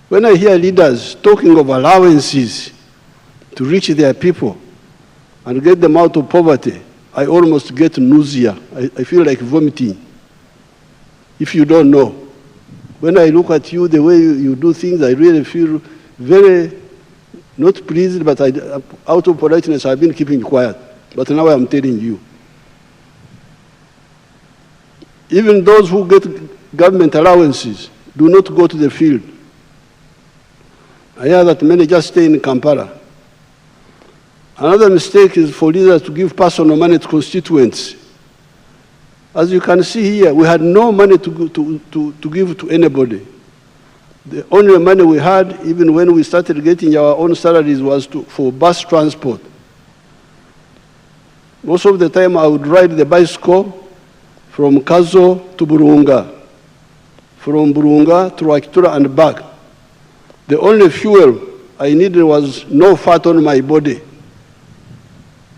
When I hear leaders talking of allowances to reach their people and get them out of poverty, I almost get nausea. I feel like vomiting. If you don't know. When I look at you, the way you do things, I really feel very, not pleased, but out of politeness, I've been keeping quiet. But now I'm telling you. Even those who get government allowances do not go to the field. I hear that many just stay in Kampala. Another mistake is for leaders to give personal money to constituents. As you can see here, we had no money to give to anybody. The only money we had, even when we started getting our own salaries, was for bus transport. Most of the time, I would ride the bicycle from Kazo to Burunga, from Burunga to Rwakitura and back. The only fuel I needed was no fat on my body.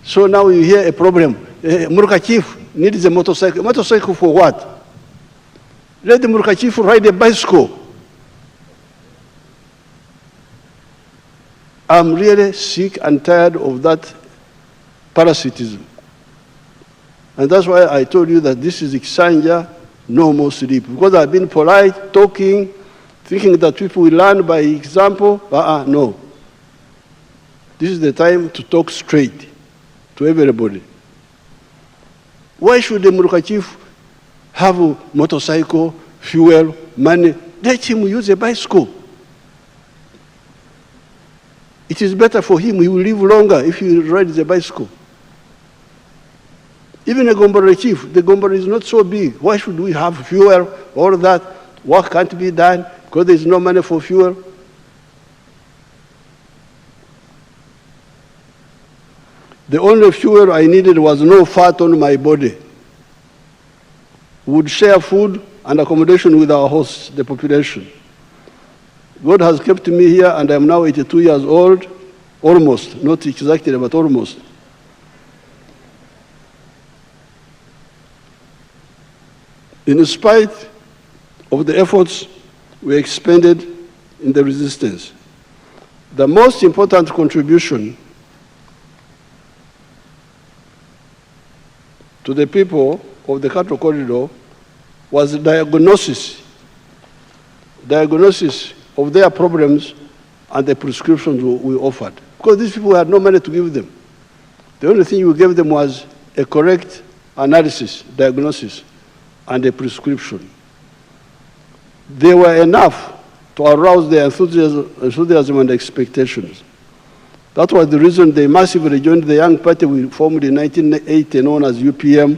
So now you hear a problem. Murka Chief needs a motorcycle. Motorcycle for what? Let the Murka Chief ride a bicycle. I'm really sick and tired of that parasitism. And that's why I told you that this is Ikisanja, no more sleep. Because I've been polite, talking, thinking that people will learn by example. No. This is the time to talk straight to everybody. Why should the Murka Chief have a motorcycle, fuel, money? Let him use a bicycle. It is better for him. He will live longer if he rides a bicycle. Even a Gomboro chief, the Gomboro is not so big. Why should we have fuel, all that? Work can't be done because there's no money for fuel. The only fuel I needed was no fat on my body. We would share food and accommodation with our hosts, the population. God has kept me here, and I'm now 82 years old, almost, not exactly, but almost. In spite of the efforts we expended in the resistance, the most important contribution to the people of the Cattle Corridor was diagnosis of their problems and the prescriptions we offered. Because these people had no money to give them. The only thing we gave them was a correct analysis, diagnosis, and a prescription. They were enough to arouse their enthusiasm and expectations. That was the reason they massively joined the young party we formed in 1980, known as UPM,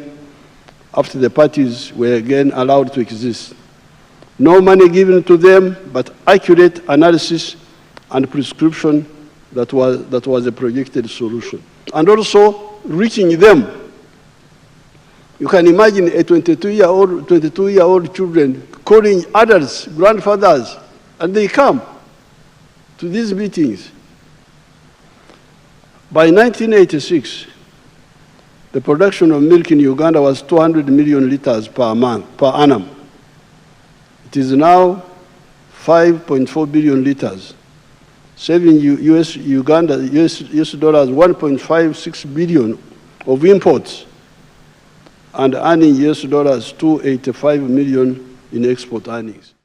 after the parties were again allowed to exist. No money given to them, but accurate analysis and prescription that was a projected solution. And also reaching them. You can imagine a 22-year-old children calling adults, grandfathers, and they come to these meetings. By 1986, the production of milk in Uganda was 200 million liters per annum. It is now 5.4 billion liters, saving US dollars 1.56 billion of imports and earning US dollars 285 million in export earnings.